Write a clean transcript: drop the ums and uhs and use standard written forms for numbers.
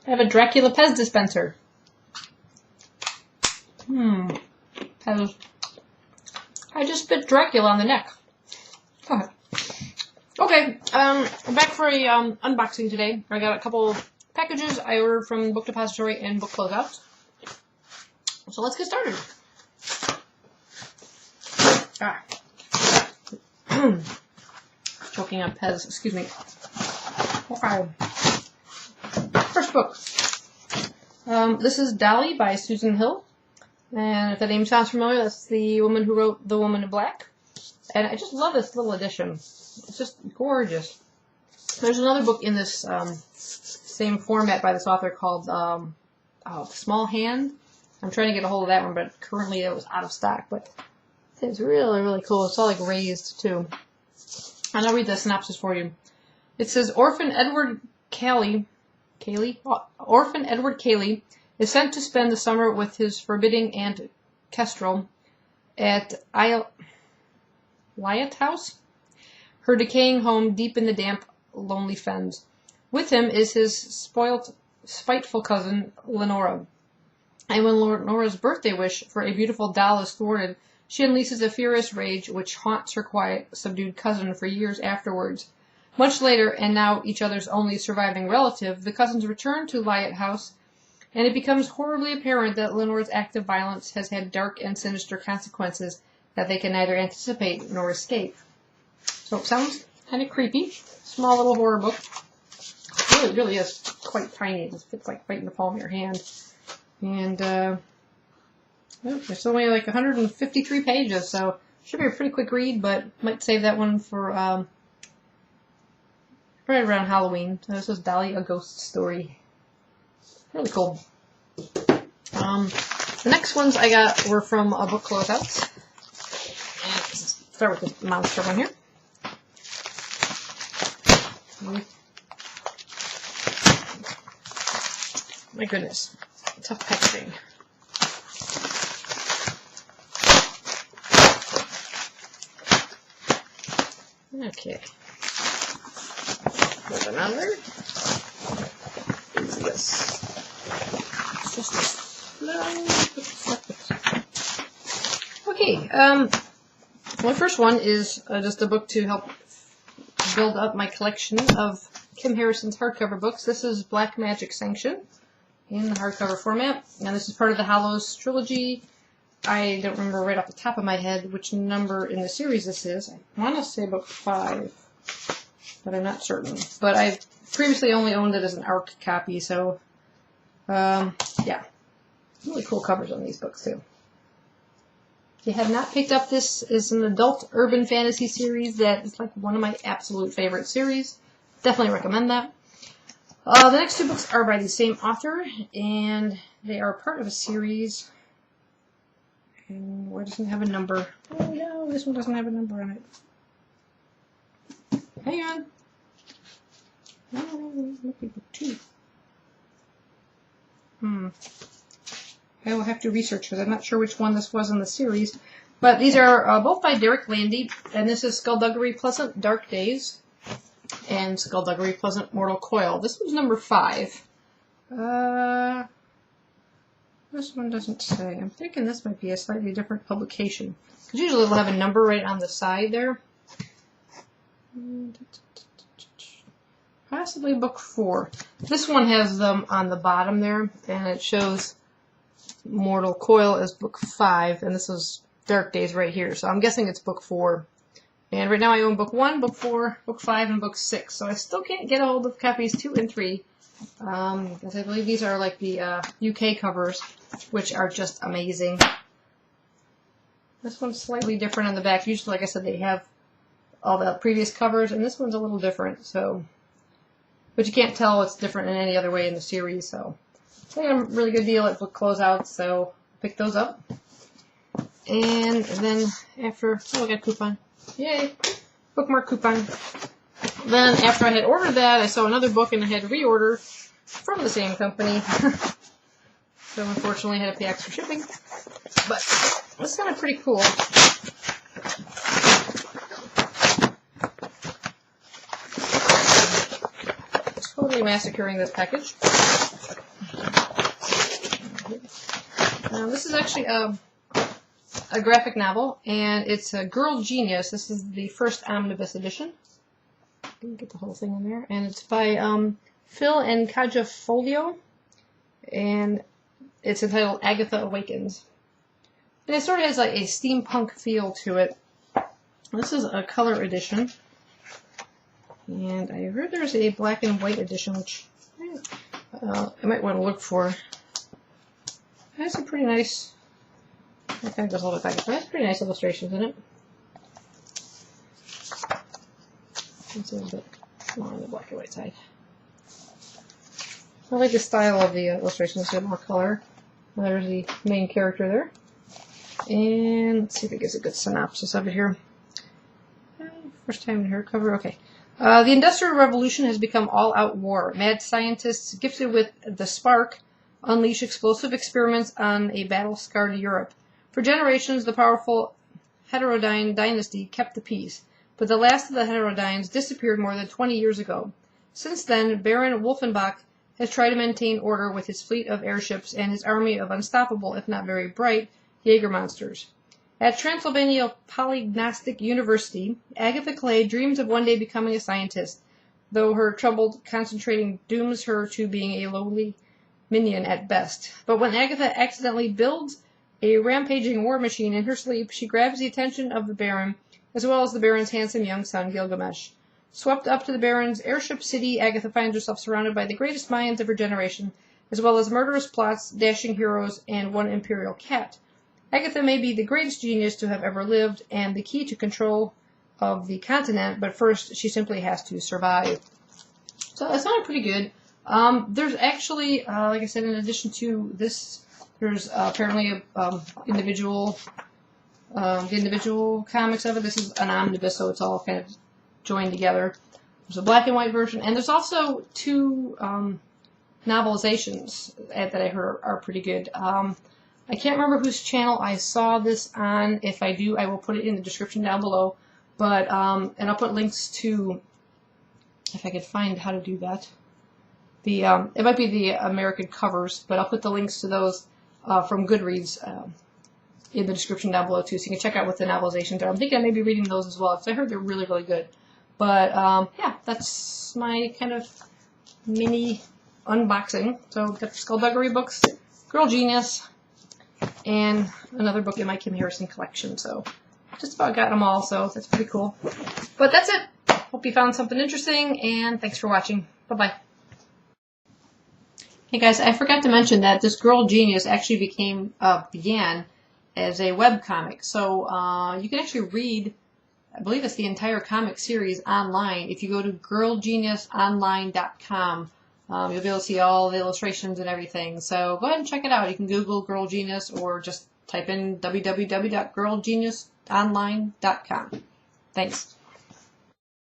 I have a Dracula Pez dispenser. Pez. I just bit Dracula on the neck. Okay, I'm back for a unboxing today. I got a couple packages I ordered from Book Depository and Book Closeout. So let's get started. Choking on Pez, excuse me. Okay. First book. This is Dolly by Susan Hill. And if that name sounds familiar, that's the woman who wrote The Woman in Black. And I just love this little edition. It's just gorgeous. There's another book in this same format by this author called Small Hand. I'm trying to get a hold of that one, but currently it was out of stock. But it's really, really cool. It's all like raised, too. And I'll read the synopsis for you. It says, Orphan Edward Cayley is sent to spend the summer with his forbidding Aunt Kestrel at Lyot House, her decaying home deep in the damp, lonely fens. With him is his spoilt, spiteful cousin, Lenora. And when Lenora's birthday wish for a beautiful doll is thwarted, she unleashes a furious rage which haunts her quiet, subdued cousin for years afterwards. Much later, and now each other's only surviving relative, the cousins return to Lyot House, and it becomes horribly apparent that Lenora's act of violence has had dark and sinister consequences that they can neither anticipate nor escape. So it sounds kind of creepy. Small little horror book. It really is quite tiny. It fits like right in the palm of your hand. And there's only like 153 pages, so should be a pretty quick read, but might save that one for right around Halloween. So this is Dolly, A Ghost Story. Really cool. The next ones I got were from a Book Closeouts. Let's start with this monster one here. My goodness. Tough packaging. Okay. There's another. Yes. Okay, my first one is just a book to help build up my collection of Kim Harrison's hardcover books. This is Black Magic Sanction in the hardcover format, and this is part of the Hallows trilogy. I don't remember right off the top of my head which number in the series this is. I want to say book 5, but I'm not certain. But I've previously only owned it as an ARC copy, so yeah. Really cool covers on these books, too. If you have not picked up this, is an adult urban fantasy series that is like one of my absolute favorite series. Definitely recommend that. The next two books are by the same author, and they are part of a series. And where doesn't it have a number? Oh no, this one doesn't have a number on it. Hang on. No, look at book 2. I will have to research because I'm not sure which one this was in the series. But these are both by Derek Landy, and this is Skulduggery Pleasant Dark Days and Skulduggery Pleasant Mortal Coil. This was number 5. This one doesn't say. I'm thinking this might be a slightly different publication. Because usually they'll have a number right on the side there. Possibly book 4. This one has them on the bottom there, and it shows Mortal Coil as book 5, and this is Dark Days right here, so I'm guessing it's book 4. And right now I own book 1, book 4, book 5, and book 6, so I still can't get a hold of copies 2 and 3, because I believe these are like the UK covers, which are just amazing. This one's slightly different on the back. Usually, like I said, they have all the previous covers, and this one's a little different, so... But you can't tell it's different in any other way in the series, so... I got a really good deal at Book Closeout, so pick those up. And then after... Oh, I got a coupon. Yay! Bookmark coupon. Then after I had ordered that, I saw another book and I had to reorder from the same company. So unfortunately I had to pay extra shipping. But this sounded pretty cool. Totally massacring this package. This is actually a graphic novel, and it's a Girl Genius. This is the first Omnibus edition. Let me get the whole thing in there. And it's by Phil and Kaja Foglio, and it's entitled Agatha Awakens. And it sort of has like a steampunk feel to it. This is a color edition, and I heard there's a black and white edition, which I might want to look for. It has some pretty nice, that kind of goes a little bit back, but it has pretty nice illustrations in it. It's a little bit more on the black and white side. I like the style of the illustrations, it's got more color. There's the main character there. And let's see if it gives a good synopsis of it here. First time in hardcover, okay. The Industrial Revolution has become all-out war. Mad scientists gifted with the spark unleash explosive experiments on a battle-scarred Europe. For generations, the powerful Heterodyne dynasty kept the peace, but the last of the Heterodynes disappeared more than 20 years ago. Since then, Baron Wolfenbach has tried to maintain order with his fleet of airships and his army of unstoppable, if not very bright, Jaeger monsters. At Transylvania Polygnostic University, Agatha Clay dreams of one day becoming a scientist, though her troubled concentrating dooms her to being a lowly minion at best. But when Agatha accidentally builds a rampaging war machine in her sleep, she grabs the attention of the Baron, as well as the Baron's handsome young son, Gilgamesh. Swept up to the Baron's airship city, Agatha finds herself surrounded by the greatest minds of her generation, as well as murderous plots, dashing heroes, and one imperial cat. Agatha may be the greatest genius to have ever lived, and the key to control of the continent, but first she simply has to survive. So it sounded pretty good. There's actually, like I said, in addition to this, there's apparently individual comics of it. This is an omnibus, so it's all kind of joined together. There's a black and white version, and there's also two novelizations that I heard are pretty good. I can't remember whose channel I saw this on. If I do, I will put it in the description down below. But and I'll put links to, if I could find how to do that. It might be the American covers, but I'll put the links to those from Goodreads in the description down below too, so you can check out what the novelizations are. I'm thinking I may be reading those as well, because I heard they're really, really good. But yeah, that's my kind of mini unboxing. So got the Skulduggery books, Girl Genius, and another book in my Kim Harrison collection. So just about got them all, so that's pretty cool. But that's it. Hope you found something interesting, and thanks for watching. Bye-bye. Hey guys, I forgot to mention that this Girl Genius actually began as a webcomic. So you can actually read, I believe it's the entire comic series online. If you go to girlgeniusonline.com, you'll be able to see all the illustrations and everything. So go ahead and check it out. You can Google Girl Genius or just type in www.girlgeniusonline.com. Thanks.